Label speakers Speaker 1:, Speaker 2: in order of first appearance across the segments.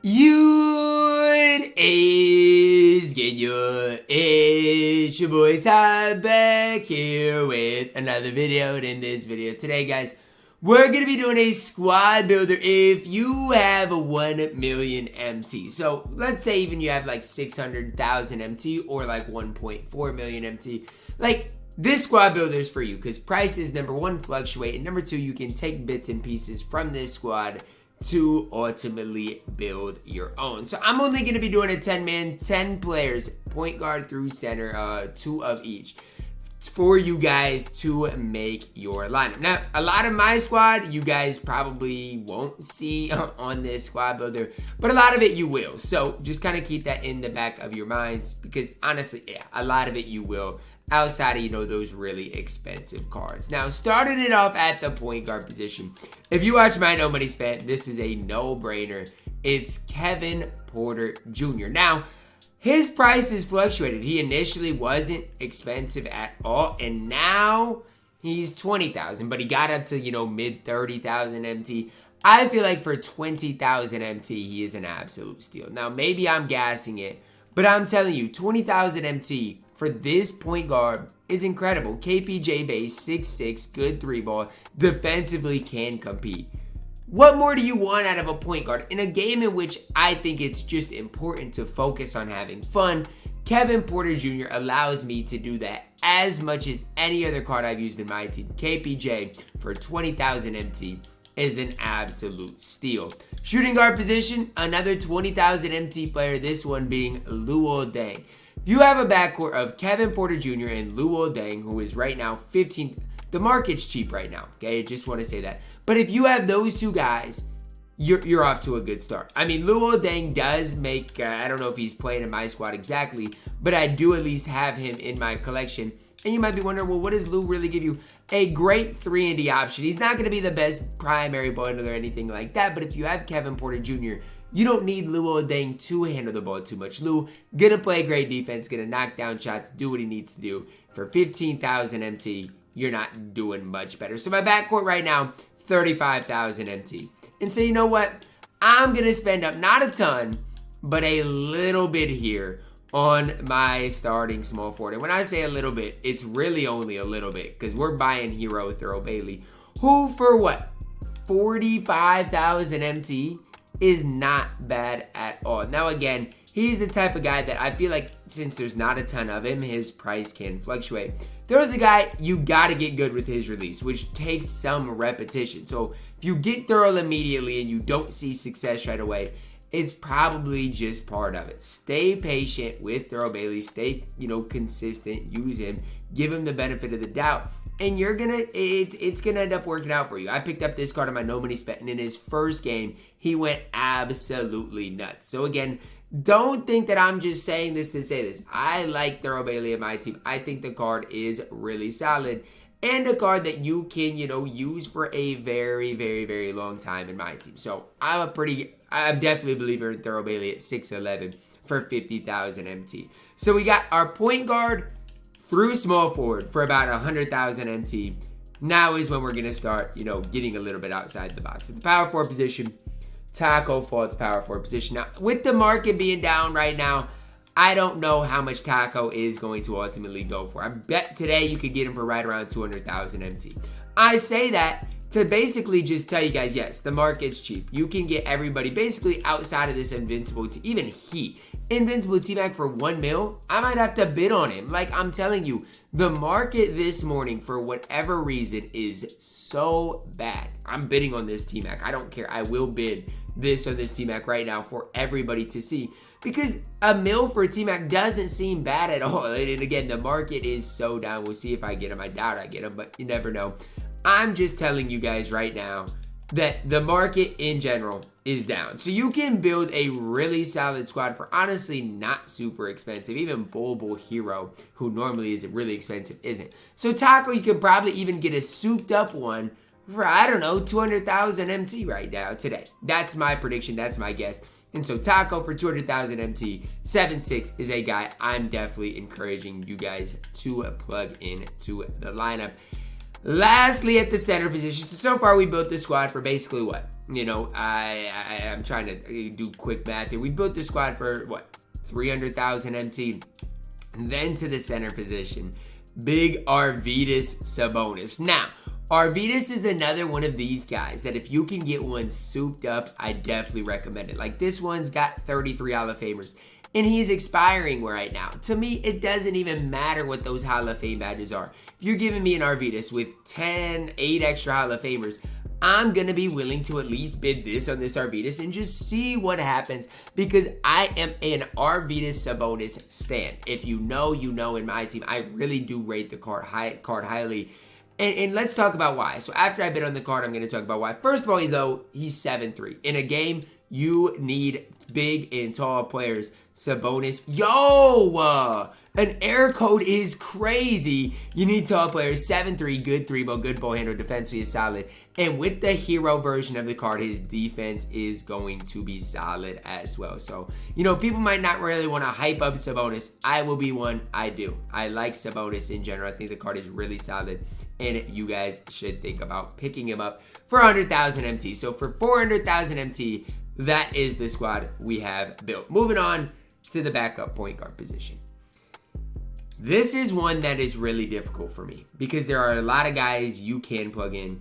Speaker 1: It is it's your boy Ty back here with another video. And in this video today, guys, we're gonna be doing a squad builder if you have a 1 million MT. So let's say even you have like 600,000 MT or like 1.4 million MT. Like, this squad builder is for you because prices, number one, fluctuate, and number two, you can take bits and pieces from this squad to ultimately build your own. So I'm only going to be doing a 10-man, 10 players, point guard through center, 2 of each, for you guys to make your lineup. Now, a lot of my squad, you guys probably won't see on this squad builder, but a lot of it you will. So just kind of keep that in the back of your minds because honestly, yeah, a lot of it you will, outside of, those really expensive cards. Now, starting it off at the point guard position, if you watch my No Money Spent, this is a no-brainer. It's Kevin Porter Jr. Now, his price has fluctuated. He initially wasn't expensive at all, and now he's 20,000, but he got up to, mid 30,000 MT. I feel like for 20,000 MT, he is an absolute steal. Now, maybe I'm gassing it, but I'm telling you, 20,000 MT for this point guard is incredible. KPJ base, 6'6", good 3-ball, defensively can compete. What more do you want out of a point guard? In a game in which I think it's just important to focus on having fun, Kevin Porter Jr. allows me to do that as much as any other card I've used in my team. KPJ for 20,000 MT is an absolute steal. Shooting guard position, another 20,000 MT player, this one being Troydan. You have a backcourt of Kevin Porter Jr. and Troydan, who is right now 15th. The market's cheap right now, okay? I just want to say that. But if you have those two guys, you're off to a good start. I mean, Troydan does make, I don't know if he's playing in my squad exactly, but I do at least have him in my collection. And you might be wondering, well, what does Lou really give you? A great 3-and-D option. He's not going to be the best primary bundle or anything like that, but if you have Kevin Porter Jr., you don't need Troydan to handle the ball too much. Lou, gonna play great defense, gonna knock down shots, do what he needs to do. For 15,000 MT, you're not doing much better. So my backcourt right now, 35,000 MT. And so you know what? I'm gonna spend up not a ton, but a little bit here on my starting small forward. And when I say a little bit, it's really only a little bit because we're buying Hero Thurl Bailey, who for what? 45,000 MT? Is not bad at all. Now again, he's the type of guy that I feel like since there's not a ton of him, his price can fluctuate. There's a guy you gotta get good with his release, which takes some repetition. So if you get Thurl immediately and you don't see success right away, it's probably just part of it. Stay patient with Thurl Bailey, stay, consistent, use him, give him the benefit of the doubt. And it's gonna end up working out for you. I picked up this card on my No Money Spent, and in his first game, he went absolutely nuts. So again, don't think that I'm just saying this to say this. I like Thurl Bailey in my team. I think the card is really solid and a card that you can, use for a very, very, very long time in my team. So I'm definitely a believer in Thurl Bailey at 6'11" for 50,000 MT. So we got our point guard through small forward for about 100,000 MT. Now is when we're going to start, getting a little bit outside the box. At the power forward position, Taco falls power forward position. Now, with the market being down right now, I don't know how much Taco is going to ultimately go for. I bet today you could get him for right around 200,000 MT. I say that to basically just tell you guys, yes, the market's cheap. You can get everybody basically outside of this Invincible, even Heat. Invincible T-Mac for 1 mil, I might have to bid on him. Like, I'm telling you, the market this morning, for whatever reason, is so bad. I'm bidding on this T-Mac. I don't care. I will bid this on this T-Mac right now for everybody to see. Because a mil for T-Mac doesn't seem bad at all. And again, the market is so down. We'll see if I get him. I doubt I get him, but you never know. I'm just telling you guys right now that the market in general is down. So you can build a really solid squad for honestly not super expensive. Even Bull Hero, who normally is really expensive, isn't. So Taco, you can probably even get a souped up one for, I don't know, 200,000 MT right now today. That's my prediction. That's my guess. And so Taco for 200,000 MT, 7'6", is a guy I'm definitely encouraging you guys to plug into the lineup. Lastly, at the center position, so far we built this squad for basically what? You know, I'm trying to do quick math here. We built the squad for, what, 300,000 MT. And then to the center position, big Arvydas Sabonis. Now, Arvydas is another one of these guys that if you can get one souped up, I definitely recommend it. Like, this one's got 33 Hall of Famers, and he's expiring right now. To me, it doesn't even matter what those Hall of Fame badges are. If you're giving me an Arvydas with 8 extra Hall of Famers, I'm going to be willing to at least bid this on this Arvydas and just see what happens, because I am an Arvydas Sabonis stan. If you know, you know. In my team, I really do rate the card highly. And let's talk about why. So after I bid on the card, I'm going to talk about why. First of all, he's 7'3". In a game, you need big and tall players. Sabonis, an error code is crazy. You need tall players, 7'3", good 3-ball, good ball handler, defensively is solid. And with the hero version of the card, his defense is going to be solid as well. So, you know, people might not really want to hype up Sabonis. I will be one. I do. I like Sabonis in general. I think the card is really solid, and you guys should think about picking him up for 100,000 MT. So for 400,000 MT, that is the squad we have built. Moving on to the backup point guard position. This is one that is really difficult for me because there are a lot of guys you can plug in.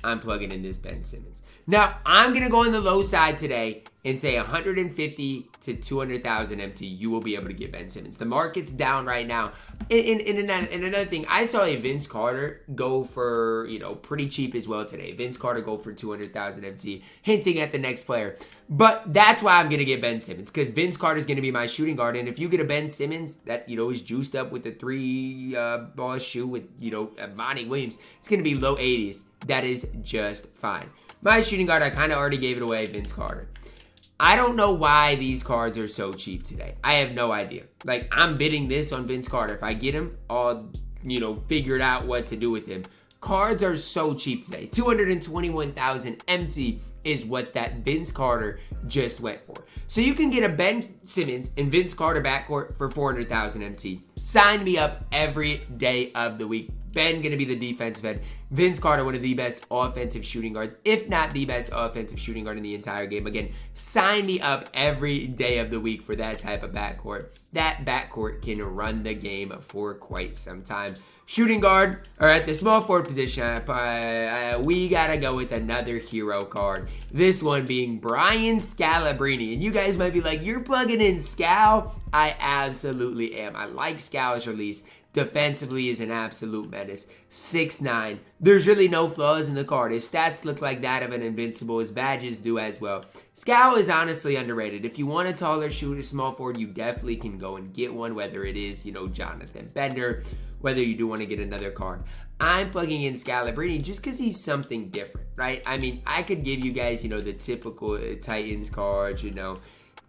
Speaker 1: I'm plugging in this Ben Simmons. Now, I'm going to go on the low side today and say 150 to 200,000 MT, you will be able to get Ben Simmons. The market's down right now. And another thing, I saw a Vince Carter go for, you know, pretty cheap as well today. Vince Carter go for 200,000 MT, hinting at the next player. But that's why I'm going to get Ben Simmons, because Vince Carter is going to be my shooting guard. And if you get a Ben Simmons that, you know, is juiced up with the 3-ball shoe with, you know, Monty Williams, it's going to be low 80s. That is just fine. My shooting guard, I kind of already gave it away, Vince Carter. I don't know why these cards are so cheap today. I have no idea. Like, I'm bidding this on Vince Carter. If I get him, I'll, you know, figure out what to do with him. Cards are so cheap today. 221,000 MT is what that Vince Carter just went for. So you can get a Ben Simmons and Vince Carter backcourt for 400,000 MT. Sign me up every day of the week. Ben going to be the defensive end. Vince Carter, one of the best offensive shooting guards, if not the best offensive shooting guard in the entire game. Again, sign me up every day of the week for that type of backcourt. That backcourt can run the game for quite some time. Shooting guard, or at the small forward position, we got to go with another hero card. This one being Brian Scalabrine. And you guys might be like, you're plugging in Scal? I absolutely am. I like Scal's release. Defensively is an absolute menace. 6'9". There's really no flaws in the card. His stats look like that of an Invincible. His badges do as well. Scal is honestly underrated. If you want a taller shooter, small forward, you definitely can go and get one, whether it is, you know, Jonathan Bender, whether you do want to get another card. I'm plugging in Scalabrine just because he's something different, right? I mean, I could give you guys, you know, the typical Titans cards, you know,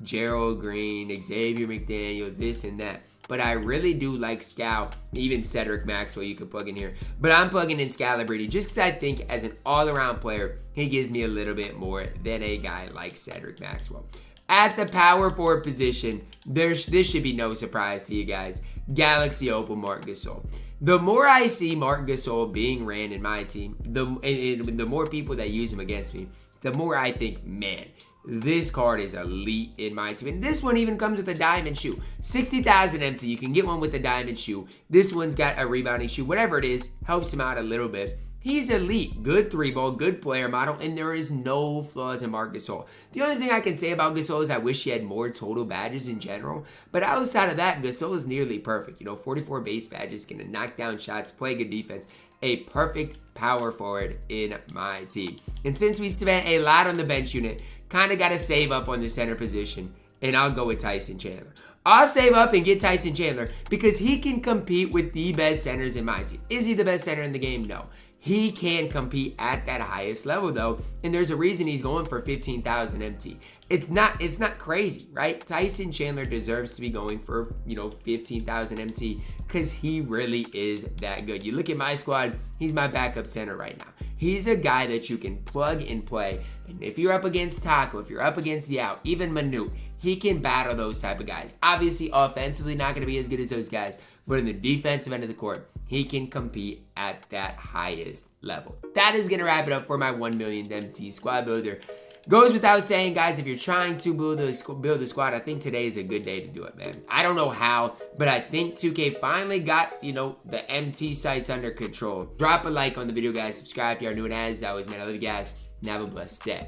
Speaker 1: Gerald Green, Xavier McDaniel, this and that. But I really do like Scal, even Cedric Maxwell you could plug in here. But I'm plugging in Scalabrine just because I think as an all-around player, he gives me a little bit more than a guy like Cedric Maxwell. At the power forward position, this should be no surprise to you guys. Galaxy Opal Marc Gasol. The more I see Marc Gasol being ran in my team, the more people that use him against me, the more I think, man, this card is elite in my team. And this one even comes with a diamond shoe. 60,000 MT. You can get one with a diamond shoe. This one's got a rebounding shoe. Whatever it is, helps him out a little bit. He's elite. Good 3-ball, good player model, and there is no flaws in Marc Gasol. The only thing I can say about Gasol is I wish he had more total badges in general. But outside of that, Gasol is nearly perfect. You know, 44 base badges, going to knock down shots, play good defense. A perfect power forward in my team. And since we spent a lot on the bench unit, kind of got to save up on the center position, and I'll go with Tyson Chandler. I'll save up and get Tyson Chandler because he can compete with the best centers in my team. Is he the best center in the game? No. He can compete at that highest level, though, and there's a reason he's going for 15,000 MT. It's not crazy, right? Tyson Chandler deserves to be going for, you know, 15,000 MT because he really is that good. You look at my squad, he's my backup center right now. He's a guy that you can plug and play. And if you're up against Taco, if you're up against Yao, even Manute, he can battle those type of guys. Obviously, offensively, not going to be as good as those guys, but in the defensive end of the court, he can compete at that highest level. That is going to wrap it up for my 1 million MT squad builder. Goes without saying, guys, if you're trying to build a squad, I think today is a good day to do it, man. I don't know how, but I think 2K finally got, the MT sites under control. Drop a like on the video, guys. Subscribe if you are new, and as always, man, I love you guys, and have a blessed day.